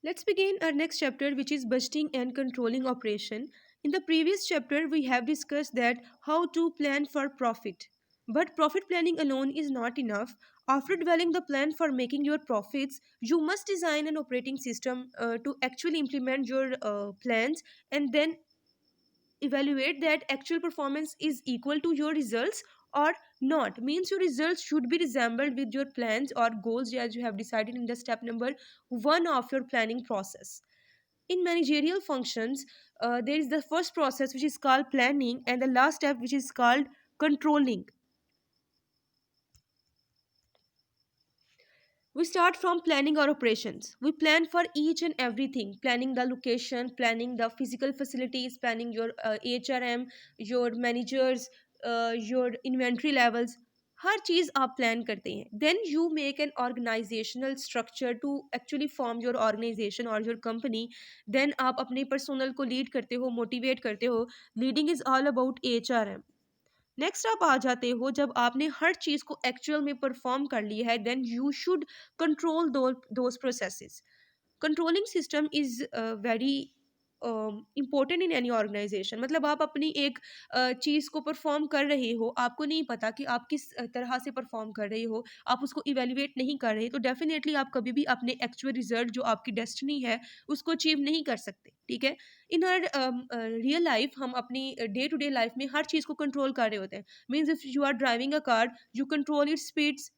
Let's begin our next chapter, which is budgeting and controlling operation. In the previous chapter, we have discussed that how to plan for profit. But profit planning alone is not enough. After developing the plan for making your profits, you must design an operating system to actually implement your plans and then evaluate that actual performance is equal to your results or not. Means your results should be resembled with your plans or goals as you have decided in the step number 1 of your planning process. In managerial functions, there is the first process which is called planning and the last step which is called controlling. We start from planning our operations. We plan for each and everything, planning the location, planning the physical facilities, planning your hrm, your managers, your inventory levels. हर चीज़ आप plan करते हैं. Then you make an organisational structure to actually form your organisation और your company. Then आप अपने personal को lead करते हो, motivate करते हो. Leading is all about HRM. Next आप आ जाते हो जब आपने हर चीज़ को एक्चुअल में परफॉर्म कर लिया है, then you should control those processes. Controlling system is very important in any organisation. मतलब आप अपनी एक चीज़ को परफॉर्म कर रहे हो, आपको नहीं पता कि आप किस तरह से परफॉर्म कर रहे हो, आप उसको इवेल्युएट नहीं कर रहे, तो डेफिनेटली आप कभी भी अपने एक्चुअल रिजल्ट जो आपकी डेस्टिनी है उसको अचीव नहीं कर सकते. ठीक है. इन हर रियल लाइफ हम अपनी डे टू डे लाइफ में हर चीज़ को कंट्रोल कर रहे होते हैं. Means if you are driving a car, you control its speeds.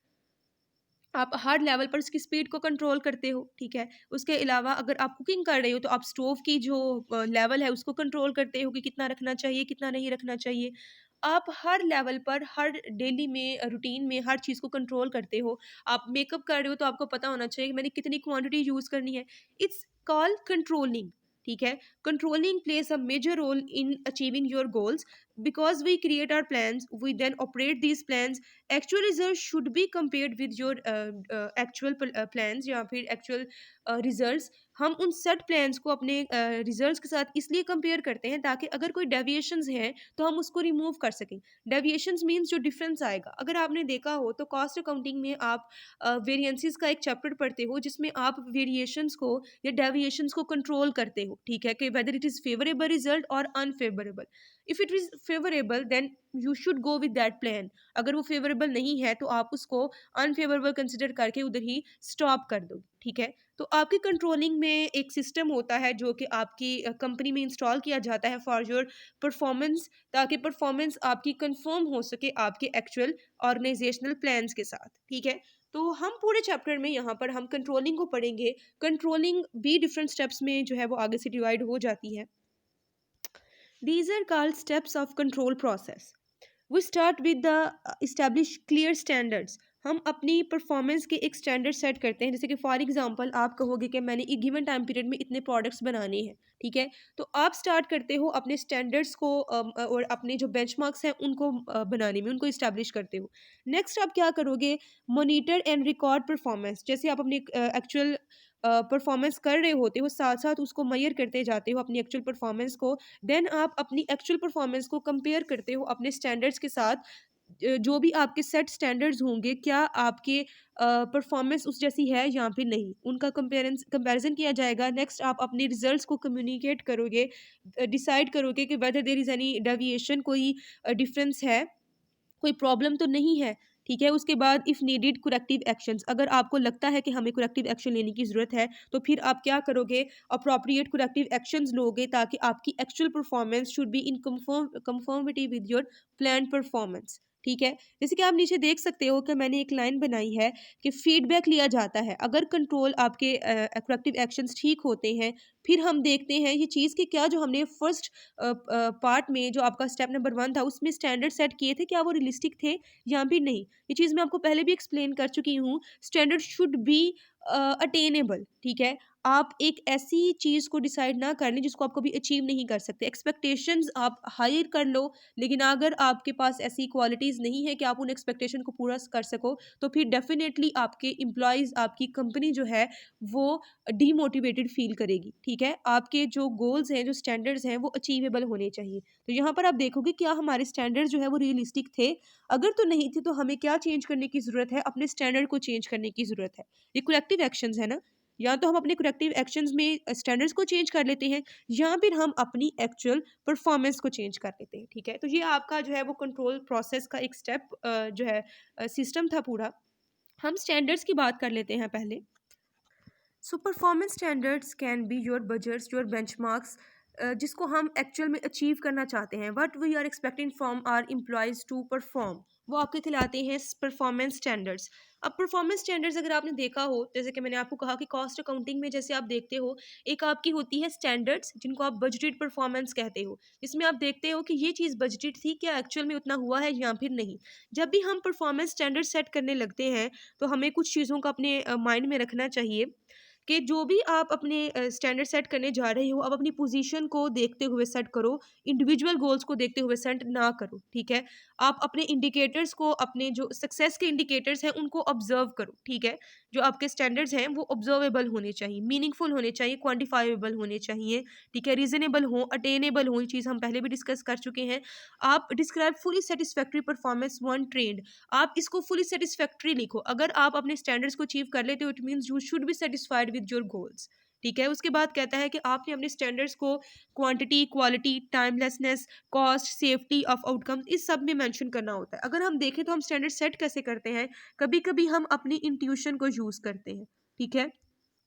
आप हर लेवल पर उसकी स्पीड को कंट्रोल करते हो. ठीक है. उसके अलावा अगर आप कुकिंग कर रहे हो तो आप स्टोव की जो लेवल है उसको कंट्रोल करते हो कि कितना रखना चाहिए, कितना नहीं रखना चाहिए. आप हर लेवल पर हर डेली में रूटीन में हर चीज़ को कंट्रोल करते हो. आप मेकअप कर रहे हो तो आपको पता होना चाहिए कि मैंने कितनी क्वांटिटी यूज़ करनी है. It's called controlling. ठीक है. Controlling plays a major role in achieving your goals. Because we create our plans, we then operate these plans. Actual result should be compared with your actual plans या फिर actual results. हम उन set plans को अपने results के साथ इसलिए compare करते हैं ताकि अगर कोई डेविएशंस हैं तो हम उसको रिमूव कर सकें. डेविएशंस मीन्स जो डिफरेंस आएगा. अगर आपने देखा हो तो कॉस्ट अकाउंटिंग में आप वेरिएंसेस का एक चैप्टर पढ़ते हो जिसमें आप वेरिएशंस को या डेविएशंस को कंट्रोल करते हो. ठीक है. कि whether it is favourable result और unfavourable. If it is favourable then you should go with that plan. अगर वो फेवरेबल नहीं है तो आप उसको अनफेवरेबल कंसिडर करके उधर ही स्टॉप कर दो. ठीक है. तो आपकी कंट्रोलिंग में एक सिस्टम होता है जो कि आपकी कंपनी में इंस्टॉल किया जाता है फॉर योर परफॉर्मेंस, ताकि परफॉर्मेंस आपकी कंफर्म हो सके आपके एक्चुअल ऑर्गेनाइजेशनल प्लान्स के साथ. ठीक है. तो हम पूरे चैप्टर में यहाँ पर हम कंट्रोलिंग को पढ़ेंगे. कंट्रोलिंग भी डिफरेंट स्टेप्स में जो है वो आगे से डिवाइड हो जाती है. These are called steps of control process. We start with the establish clear standards. हम अपनी परफॉर्मेंस के एक स्टैंडर्ड सेट करते हैं. जैसे कि फॉर एग्जांपल आप कहोगे कि मैंने एक गिवन टाइम पीरियड में इतने प्रोडक्ट्स बनाने हैं. ठीक है. तो आप स्टार्ट करते हो अपने स्टैंडर्ड्स को और अपने जो बेंचमार्क्स हैं उनको बनाने में, उनको इस्टेब्लिश करते हो. नेक्स्ट आप क्या करोगे? Monitor and record performance. जैसे आप अपनी एक्चुअल परफॉर्मेंस कर रहे होते हो, साथ साथ उसको मेजर करते जाते हो अपनी एक्चुअल परफॉर्मेंस को. देन आप अपनी एक्चुअल परफॉर्मेंस को कंपेयर करते हो अपने स्टैंडर्ड्स के साथ. जो भी आपके सेट स्टैंडर्ड्स होंगे, क्या आपके परफॉर्मेंस उस जैसी है या फिर नहीं, उनका कंपैरिजन किया जाएगा. नेक्स्ट आप अपने रिजल्ट्स को कम्युनिकेट करोगे, डिसाइड करोगे कि whether there is any deviation, कोई डिफरेंस है, कोई प्रॉब्लम तो नहीं है. ठीक है. उसके बाद इफ़ नीडेड करेक्टिव एक्शंस. अगर आपको लगता है कि हमें करेक्टिव एक्शन लेने की ज़रूरत है तो फिर आप क्या करोगे? अप्रोप्रिएट करेक्टिव एक्शंस लोगे ताकि आपकी actual performance should be in conformity with your plan performance. ठीक है. जैसे कि आप नीचे देख सकते हो कि मैंने एक लाइन बनाई है कि फीडबैक लिया जाता है. अगर कंट्रोल आपके करेक्टिव एक्शंस ठीक होते हैं, फिर हम देखते हैं ये चीज़ कि क्या जो हमने फर्स्ट पार्ट में जो आपका स्टेप नंबर 1 था उसमें स्टैंडर्ड सेट किए थे, क्या वो रियलिस्टिक थे या भी नहीं. ये चीज़ मैं आपको पहले भी एक्सप्लेन कर चुकी हूँ. Standard should be attainable. ठीक है. आप एक ऐसी चीज़ को डिसाइड ना कर लें जिसको आप कभी अचीव नहीं कर सकते. एक्सपेक्टेशंस आप हायर कर लो, लेकिन अगर आपके पास ऐसी क्वालिटीज़ नहीं है कि आप उन एक्सपेक्टेशन को पूरा कर सको, तो फिर डेफिनेटली आपके एम्प्लॉइज़, आपकी कंपनी जो है वो डीमोटिवेटेड फील करेगी. ठीक है. आपके जो गोल्स हैं, जो स्टैंडर्ड्स हैं, वो अचीवेबल होने चाहिए. तो यहाँ पर आप देखोगे क्या हमारे स्टैंडर्ड जो है वो रियलिस्टिक थे. अगर तो नहीं थे तो हमें क्या चेंज करने की ज़रूरत है? अपने स्टैंडर्ड को चेंज करने की ज़रूरत है. ये करेक्टिव एक्शंस है ना. या तो हम अपने करेक्टिव एक्शंस में स्टैंडर्ड्स को चेंज कर लेते हैं, या फिर हम अपनी एक्चुअल परफॉर्मेंस को चेंज कर लेते हैं। ठीक है, तो ये आपका जो है वो कंट्रोल प्रोसेस का एक स्टेप जो है सिस्टम था पूरा। हम स्टैंडर्ड्स की बात कर लेते हैं पहले। So performance standards can be your budgets, your benchmarks, जिसको हम एक्चुअल में अचीव करना चाहते हैं, what we are expecting from our employees to perform, वो आपके खिलाते हैं परफॉर्मेंस स्टैंडर्ड्स। अब परफॉर्मेंस स्टैंडर्ड्स अगर आपने देखा हो, जैसे कि मैंने आपको कहा कि कॉस्ट अकाउंटिंग में जैसे आप देखते हो, एक आपकी होती है स्टैंडर्ड्स जिनको आप बजटेड परफॉर्मेंस कहते हो, जिसमें आप देखते हो कि ये चीज़ बजटेड थी, क्या एक्चुअल में उतना हुआ है या फिर नहीं। जब भी हम परफॉर्मेंस स्टैंडर्ड सेट करने लगते हैं, तो हमें कुछ चीज़ों का अपने माइंड में रखना चाहिए कि जो भी आप अपने स्टैंडर्ड सेट करने जा रहे हो, आप अपनी पोजीशन को देखते हुए सेट करो, इंडिविजुअल गोल्स को देखते हुए सेट ना करो। ठीक है, आप अपने इंडिकेटर्स को, अपने जो सक्सेस के इंडिकेटर्स हैं उनको ऑब्जर्व करो। ठीक है, जो आपके स्टैंडर्ड्स हैं वो ऑब्जर्वेबल होने चाहिए, मीनिंगफुल होने चाहिए, क्वान्टिफाइबल होने चाहिए। ठीक है, रीजनेबल हो, अटेनेबल हो, ये चीज़ हम पहले भी डिस्कस कर चुके हैं। आप describe fully satisfactory performance one trend, आप इसको फुली सेटिस्फैक्ट्री लिखो। अगर आप अपने स्टैंडर्ड्स को अचीव कर लेते हो, it means you should be satisfied with your goals. ठीक है, उसके बाद कहता है कि आपने अपने स्टैंडर्ड्स को quantity, quality, timelessness, cost, safety of outcomes, इस सब में मेंशन करना होता है। अगर हम देखें तो हम स्टैंडर्ड सेट कैसे करते हैं, कभी कभी हम अपनी इंट्यूशन को यूज करते हैं। ठीक है,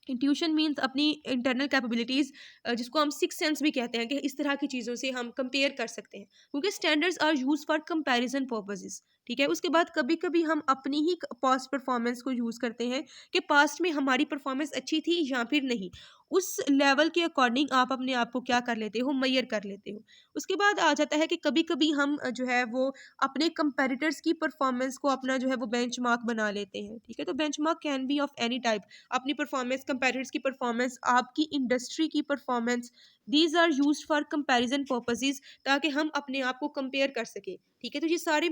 इंट्यूशन मीन्स अपनी इंटरनल कैपेबिलिटीज, जिसको हम सिक्स सेंस भी कहते हैं, कि इस तरह की चीज़ों से हम कंपेयर कर सकते हैं, क्योंकि standards are use for comparison purposes. ठीक है, उसके बाद कभी कभी हम अपनी ही पास्ट परफॉर्मेंस को यूज करते हैं कि पास्ट में हमारी परफॉर्मेंस अच्छी थी या फिर नहीं, उस लेवल के अकॉर्डिंग आप अपने आप को क्या कर लेते हो, मैयर कर लेते हो। उसके बाद आ जाता है कि कभी कभी हम जो है वो अपने कंपेरिटर्स की परफॉर्मेंस को अपना जो है वो बेंचमार्क बना लेते हैं। ठीक है, तो benchmark can be of any type, अपनी परफॉर्मेंस, कंपेटिटर्स की परफॉर्मेंस, आपकी इंडस्ट्री की performance, these are used for comparison purposes, ताकि हम अपने आप को कंपेयर कर सकें। ठीक है, तो ये सारे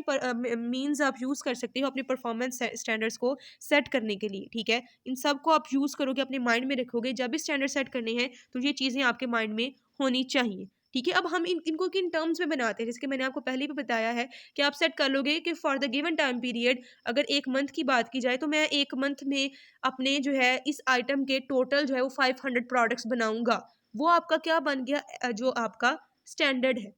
मीन्स आप यूज़ कर सकते हो अपने परफॉर्मेंस स्टैंडर्ड्स को सेट करने के लिए। ठीक है, इन सब को आप यूज़ करोगे, अपने माइंड में रखोगे, जब भी स्टैंडर्ड सेट करने हैं तो ये चीज़ें आपके माइंड में होनी चाहिए। ठीक है, अब हम इनको किन टर्म्स में बनाते हैं, जैसे कि मैंने आपको पहले भी बताया है कि आप सेट कर लोगे कि for the given time period, अगर एक मंथ की बात की जाए तो मैं एक मंथ में अपने जो है इस आइटम के टोटल जो है वो 500 प्रोडक्ट्स बनाऊंगा। वो आपका क्या बन गया, जो आपका स्टैंडर्ड है।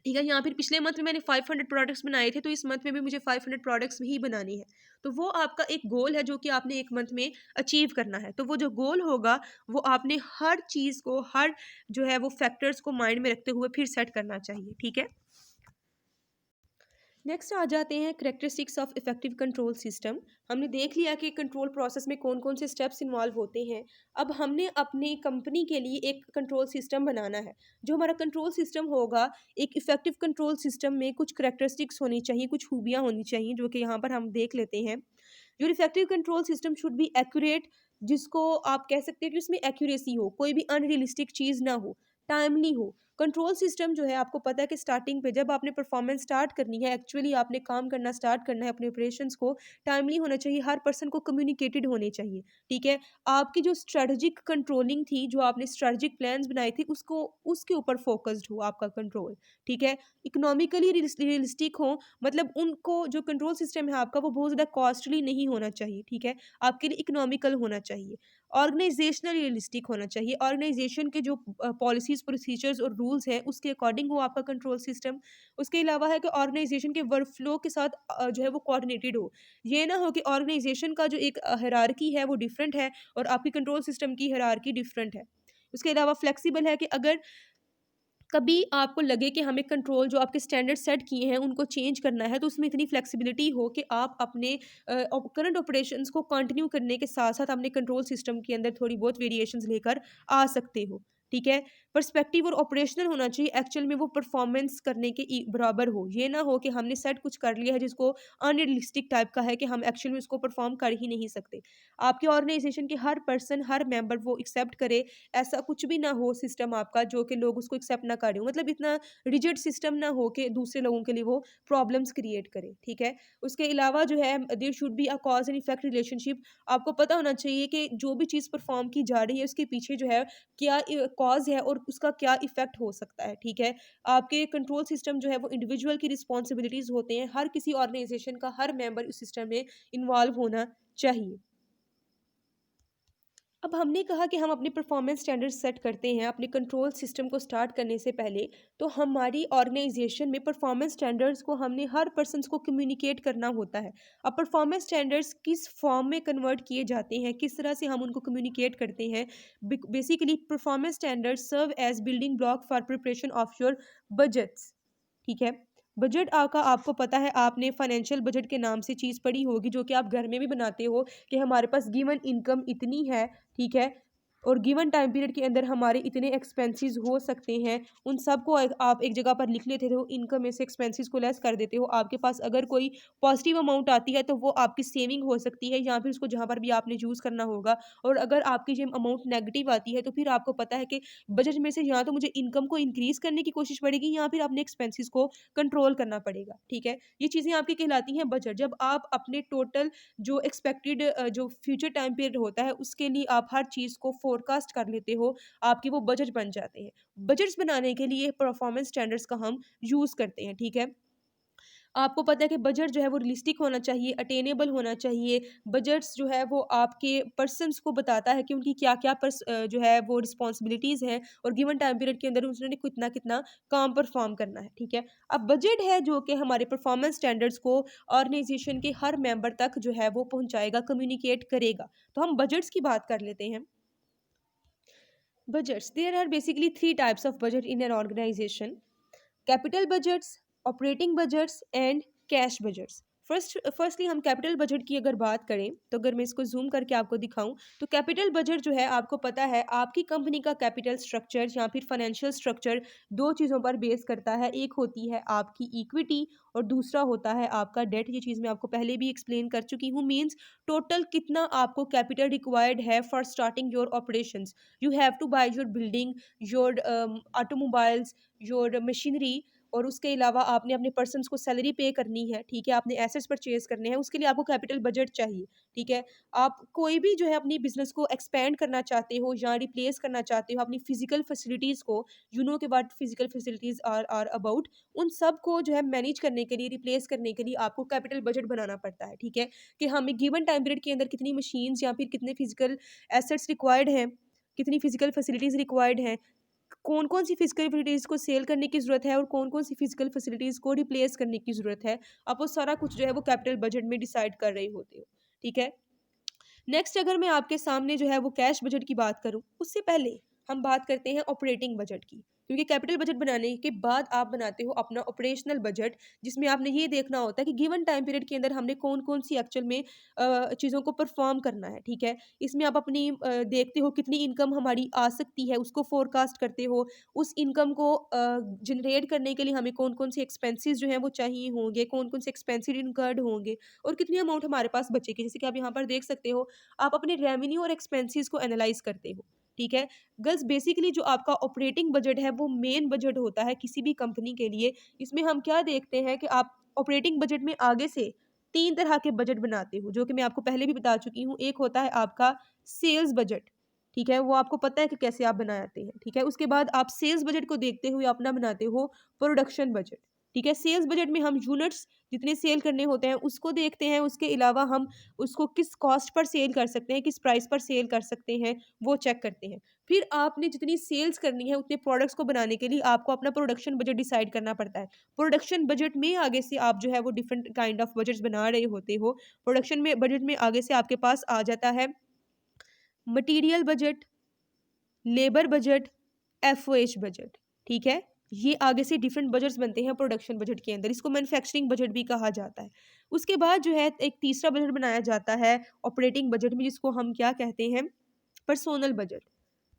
ठीक है, यहाँ फिर पिछले मंथ में मैंने 500 प्रोडक्ट्स बनाए थे, तो इस मंथ में भी मुझे 500 प्रोडक्ट्स ही बनानी है। तो वो आपका एक गोल है जो कि आपने एक मंथ में अचीव करना है। तो वो जो गोल होगा, वो आपने हर चीज़ को, हर जो है वो फैक्टर्स को माइंड में रखते हुए फिर सेट करना चाहिए। ठीक है, नेक्स्ट आ जाते हैं characteristics of effective control system. हमने देख लिया कि कंट्रोल प्रोसेस में कौन कौन से स्टेप्स इन्वॉल्व होते हैं। अब हमने अपनी कंपनी के लिए एक कंट्रोल सिस्टम बनाना है। जो हमारा कंट्रोल सिस्टम होगा, एक इफेक्टिव कंट्रोल सिस्टम में कुछ करेक्टरिस्टिक्स होनी चाहिए, कुछ खूबियाँ होनी चाहिए, जो कि यहाँ पर हम देख लेते हैं। Your effective control system should be accurate, जिसको आप कह सकते हैं कि उसमें एक्यूरेसी हो, कोई भी अनरियलिस्टिक चीज़ ना हो, टाइमली हो। कंट्रोल सिस्टम जो है, आपको पता है कि स्टार्टिंग पे जब आपने परफॉर्मेंस स्टार्ट करनी है, एक्चुअली आपने काम करना स्टार्ट करना है, अपने ऑपरेशंस को टाइमली होना चाहिए, हर पर्सन को कम्युनिकेटेड होने चाहिए। ठीक है, आपकी जो स्ट्रेटजिक कंट्रोलिंग थी, जो आपने स्ट्रेटजिक प्लान्स बनाए थे, उसको उसके ऊपर फोकस्ड हो आपका कंट्रोल। ठीक है, इकोनॉमिकली रियलिस्टिक हो, मतलब उनको जो कंट्रोल सिस्टम है आपका, वो बहुत ज़्यादा कॉस्टली नहीं होना चाहिए। ठीक है, आपके लिए इकोनॉमिकल होना चाहिए। ऑर्गेनाइजेशनल रियलिस्टिक होना चाहिए, ऑर्गेनाइजेशन के जो पॉलिसीज, प्रोसीजर्स और रूल्स हैं उसके अकॉर्डिंग हो आपका कंट्रोल सिस्टम। उसके अलावा है कि ऑर्गेनाइजेशन के वर्क फ्लो के साथ जो है वो कोऑर्डिनेटेड हो। ये ना हो कि ऑर्गेनाइजेशन का जो एक हायरार्की है वो डिफरेंट है और आपकी कंट्रोल सिस्टम की हायरार्की डिफरेंट है। उसके अलावा फ्लेक्सिबल है कि अगर कभी आपको लगे कि हमें कंट्रोल, जो आपके स्टैंडर्ड सेट किए हैं उनको चेंज करना है, तो उसमें इतनी फ्लेक्सिबिलिटी हो कि आप अपने करंट ऑपरेशंस को कंटिन्यू करने के साथ साथ अपने कंट्रोल सिस्टम के अंदर थोड़ी बहुत वेरिएशंस लेकर आ सकते हो। ठीक है, पर्सपेक्टिव और ऑपरेशनल होना चाहिए, एक्चुअल में वो परफॉर्मेंस करने के बराबर हो। ये ना हो कि हमने सेट कुछ कर लिया है जिसको अनरियलिस्टिक टाइप का है, कि हम एक्चुअल में उसको परफॉर्म कर ही नहीं सकते। आपके ऑर्गेनाइजेशन के हर पर्सन, हर मेंबर वो एक्सेप्ट करे, ऐसा कुछ भी ना हो सिस्टम आपका जो कि लोग उसको एक्सेप्ट ना कर रहे हो, मतलब इतना रिजिड सिस्टम ना हो कि दूसरे लोगों के लिए वो प्रॉब्लम्स क्रिएट करे। ठीक है, उसके अलावा जो है there should be a cause and effect relationship. आपको पता होना चाहिए कि जो भी चीज़ परफॉर्म की जा रही है उसके पीछे जो है क्या कॉज है और उसका क्या इफेक्ट हो सकता है। ठीक है, आपके कंट्रोल सिस्टम जो है वो इंडिविजुअल की रिस्पॉन्सिबिलिटीज होते हैं, हर किसी ऑर्गेनाइजेशन का हर मेंबर इस सिस्टम में इन्वॉल्व होना चाहिए। अब हमने कहा कि हम अपने परफॉर्मेंस स्टैंडर्ड सेट करते हैं अपने कंट्रोल सिस्टम को स्टार्ट करने से पहले। तो हमारी ऑर्गेनाइजेशन में परफॉर्मेंस स्टैंडर्ड्स को हमने हर पर्सन को कम्युनिकेट करना होता है। अब परफॉर्मेंस स्टैंडर्ड्स किस फॉर्म में कन्वर्ट किए जाते हैं, किस तरह से हम उनको कम्युनिकेट करते हैं। Basically performance standards serve as building block for preparation of your budgets. ठीक है। बजट का आपको पता है, आपने फाइनेंशियल बजट के नाम से चीज़ पढ़ी होगी जो कि आप घर में भी बनाते हो कि हमारे पास गिवन इनकम इतनी है। ठीक है। और गिवन टाइम पीरियड के अंदर हमारे इतने एक्सपेंसेस हो सकते हैं। उन सब को आप एक जगह पर लिख लेते हो, इनकम में से एक्सपेंसेस को लेस कर देते हो। आपके पास अगर कोई पॉजिटिव अमाउंट आती है तो वो आपकी सेविंग हो सकती है, या फिर उसको जहाँ पर भी आपने यूज़ करना होगा। और अगर आपकी जो अमाउंट नेगेटिव आती है तो फिर आपको पता है कि बजट में से या तो मुझे इनकम को इंक्रीज करने की कोशिश पड़ेगी या फिर अपने एक्सपेंसेस को कंट्रोल करना पड़ेगा। ठीक है। ये चीज़ें आपकी कहलाती हैं बजट। जब आप अपने टोटल जो एक्सपेक्टेड जो फ्यूचर टाइम पीरियड होता है उसके लिए आप हर चीज़ को फोरकास्ट कर लेते हो, आपके वो बजट बन जाते हैं। बजट्स बनाने के लिए परफॉर्मेंस स्टैंडर्ड्स का हम यूज़ करते हैं। ठीक है। आपको पता है कि बजट जो है वो रियलिस्टिक होना चाहिए, अटेनेबल होना चाहिए। बजट्स जो है वो आपके पर्सन्स को बताता है कि उनकी क्या-क्या जो है वो रिस्पॉन्सिबिलिटीज़ हैं और गिवन टाइम पीरियड के अंदर उन्होंने कितना-कितना काम परफ़ॉर्म करना है। ठीक है। अब बजट है जो कि हमारे परफ़ॉर्मेंस स्टैंडर्ड्स को ऑर्गनाइज़ेशन के हर मेंबर तक जो है वो पहुँचाएगा, कम्युनिकेट करेगा। तो हम बजट्स की बात कर लेते हैं। Budgets. There are basically three types of budget in an organization: capital budgets, operating budgets and cash budgets. Firstly हम कैपिटल बजट की अगर बात करें तो अगर मैं इसको जूम करके आपको दिखाऊं तो कैपिटल बजट जो है आपको पता है आपकी कंपनी का कैपिटल स्ट्रक्चर या फिर फाइनेंशियल स्ट्रक्चर दो चीज़ों पर बेस करता है। एक होती है आपकी इक्विटी और दूसरा होता है आपका डेट। ये चीज़ मैं आपको पहले भी एक्सप्लेन कर चुकी हूँ। मीन्स टोटल कितना आपको कैपिटल रिक्वायर्ड है for starting your operations. You have to buy your building, your automobiles, your machinery, और उसके अलावा आपने अपने पर्सन्स को सैलरी पे करनी है। ठीक है। आपने एसेट्स परचेज करने हैं, उसके लिए आपको कैपिटल बजट चाहिए। ठीक है। आप कोई भी जो है अपनी बिजनेस को एक्सपेंड करना चाहते हो या रिप्लेस करना चाहते हो अपनी फिजिकल फैसिलिटीज़ को, यू नो के बाद फिजिकल फैसिलिटीज़ आर अबाउट, उन सब को जो है मैनेज करने के लिए, रिप्लेस करने के लिए आपको कैपिटल बजट बनाना पड़ता है। ठीक है। कि हमें गिवन टाइम पीरियड के अंदर कितनी मशीन्स या फिर कितने फिजिकल एसेट्स रिक्वायर्ड हैं, कितनी फिजिकल फैसिलिटीज़ रिक्वायर्ड हैं, कौन-कौन सी फिजिकल फैसिलिटीज़ को सेल करने की ज़रूरत है और कौन-कौन सी फिजिकल फैसिलिटीज़ को रिप्लेस करने की ज़रूरत है। आप वो सारा कुछ जो है वो कैपिटल बजट में डिसाइड कर रहे होते हो। ठीक है। नेक्स्ट अगर मैं आपके सामने जो है वो कैश बजट की बात करूँ, उससे पहले हम बात करते हैं ऑपरेटिंग बजट की। क्योंकि कैपिटल बजट बनाने के बाद आप बनाते हो अपना ऑपरेशनल बजट, जिसमें आपने ये देखना होता है कि गिवन टाइम पीरियड के अंदर हमने कौन-कौन सी एक्चुअल में चीज़ों को परफ़ॉर्म करना है। ठीक है। इसमें आप अपनी देखते हो कितनी इनकम हमारी आ सकती है, उसको फ़ोरकास्ट करते हो। उस इनकम को जनरेट करने के लिए हमें कौन-कौन से एक्सपेंसेस जो हैं वो चाहिए होंगे, कौन-कौन से एक्सपेंसेस इनकर्ड होंगे और कितनी अमाउंट हमारे पास बचेगी। जैसे कि आप यहाँ पर देख सकते हो, आप अपने रेवेन्यू और एक्सपेंसेस को एनालाइज करते हो। ठीक है। गर्ल्स बेसिकली जो आपका ऑपरेटिंग बजट है वो मेन बजट होता है किसी भी कंपनी के लिए। इसमें हम क्या देखते हैं कि आप ऑपरेटिंग बजट में आगे से तीन तरह के बजट बनाते हो जो कि मैं आपको पहले भी बता चुकी हूँ। एक होता है आपका सेल्स बजट। ठीक है। वो आपको पता है कि कैसे आप बनाते हैं। ठीक है। उसके बाद आप सेल्स बजट को देखते हुए अपना बनाते हो प्रोडक्शन बजट। ठीक है। सेल्स बजट में हम यूनिट्स जितने सेल करने होते हैं उसको देखते हैं, उसके अलावा हम उसको किस कॉस्ट पर सेल कर सकते हैं, किस प्राइस पर सेल कर सकते हैं, वो चेक करते हैं। फिर आपने जितनी सेल्स करनी है उतने प्रोडक्ट्स को बनाने के लिए आपको अपना प्रोडक्शन बजट डिसाइड करना पड़ता है। प्रोडक्शन बजट में आगे से आप जो है वो डिफरेंट काइंड ऑफ बजट्स बना रहे होते हो। प्रोडक्शन में बजट में आगे से आपके पास आ जाता है material budget, labour budget, FOH budget. ठीक है। ये आगे से डिफरेंट बजट्स बनते हैं प्रोडक्शन बजट के अंदर। इसको मैन्युफैक्चरिंग बजट भी कहा जाता है। उसके बाद जो है एक तीसरा बजट बनाया जाता है ऑपरेटिंग बजट में, जिसको हम क्या कहते हैं, पर्सोनल बजट।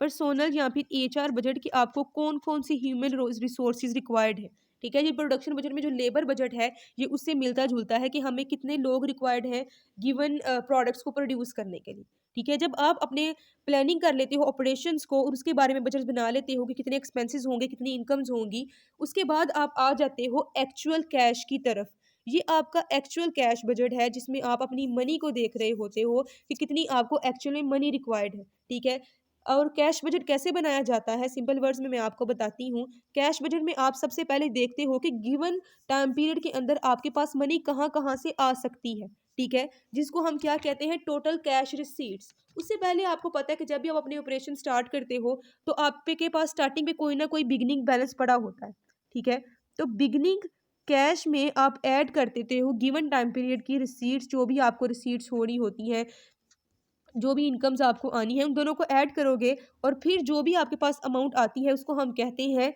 पर्सोनल या फिर एचआर बजट की आपको कौन-कौन सी ह्यूमन रिसोर्सेज रिक्वायर्ड है। ठीक है। ये प्रोडक्शन बजट में जो लेबर बजट है ये उससे मिलता-जुलता है कि हमें कितने लोग रिक्वायर्ड हैं गिवन प्रोडक्ट्स को प्रोड्यूस करने के लिए। ठीक है। जब आप अपने प्लानिंग कर लेते हो ऑपरेशंस को और उसके बारे में बजट बना लेते हो कि कितने एक्सपेंसेस होंगे, कितनी इनकम्स होंगी, उसके बाद आप आ जाते हो एक्चुअल कैश की तरफ। ये आपका एक्चुअल कैश बजट है जिसमें आप अपनी मनी को देख रहे होते हो कि कितनी आपको एक्चुअल में मनी रिक्वायर्ड है। ठीक है। और कैश बजट कैसे बनाया जाता है, सिंपल वर्ड्स में मैं आपको बताती हूँ। कैश बजट में आप सबसे पहले देखते हो कि गिवन टाइम पीरियड के अंदर आपके पास मनी कहाँ-कहाँ से आ सकती है। ठीक है, जिसको हम क्या कहते हैं, टोटल कैश रिसीट्स। उससे पहले आपको पता है कि जब भी आप अपने ऑपरेशन स्टार्ट करते हो तो आप पे के पास स्टार्टिंग में कोई ना कोई बिगनिंग बैलेंस पड़ा होता है। ठीक है, तो बिगनिंग कैश में आप ऐड कर देते हो गिवन टाइम पीरियड की रिसीट्स, जो भी आपको रिसीट्स हो रही होती हैं, जो भी इनकम्स आपको आनी है, उन दोनों को ऐड करोगे और फिर जो भी आपके पास अमाउंट आती है उसको हम कहते हैं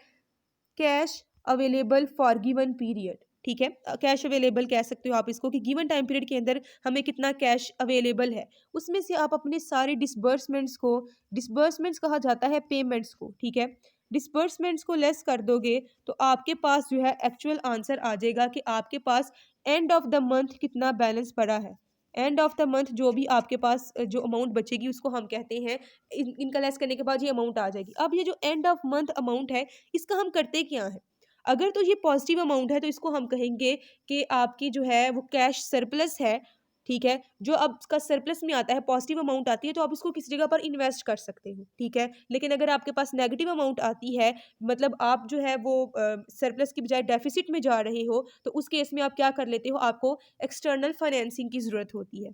cash available for given period. ठीक है, कैश अवेलेबल कह सकते हो आप इसको कि गिवन टाइम पीरियड के अंदर हमें कितना कैश अवेलेबल है, उसमें से आप अपने सारे डिसबर्समेंट्स को, डिसबर्समेंट्स कहा जाता है पेमेंट्स को, ठीक है, डिसबर्समेंट्स को लेस कर दोगे तो आपके पास जो है एक्चुअल आंसर आ जाएगा कि आपके पास एंड ऑफ द मंथ कितना बैलेंस पड़ा है। एंड ऑफ द मंथ जो भी आपके पास जो अमाउंट बचेगी उसको हम कहते हैं, इनका लेस करने के बाद ये अमाउंट आ जाएगी। अब ये जो एंड ऑफ मंथ अमाउंट है, इसका हम करते क्या है? अगर तो ये पॉजिटिव अमाउंट है तो इसको हम कहेंगे कि आपकी जो है वो कैश सरप्लस है। ठीक है, जो अब इसका सरप्लस में आता है, पॉजिटिव अमाउंट आती है, तो आप इसको किसी जगह पर इन्वेस्ट कर सकते हो। ठीक है, लेकिन अगर आपके पास नेगेटिव अमाउंट आती है, मतलब आप जो है वो सरप्लस की बजाय डेफिसिट में जा रहे हो, तो उस केस में आप क्या कर लेते हो, आपको एक्सटर्नल फाइनेंसिंग की ज़रूरत होती है।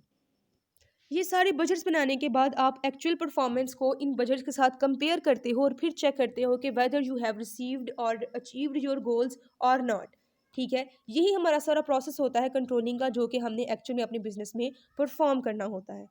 ये सारे बजट्स बनाने के बाद आप एक्चुअल परफॉर्मेंस को इन बजट्स के साथ कंपेयर करते हो और फिर चेक करते हो कि वेदर यू हैव रिसीव्ड और अचीव्ड योर गोल्स और नॉट। ठीक है, यही हमारा सारा प्रोसेस होता है कंट्रोलिंग का, जो कि हमने एक्चुअल में अपने बिजनेस में परफॉर्म करना होता है।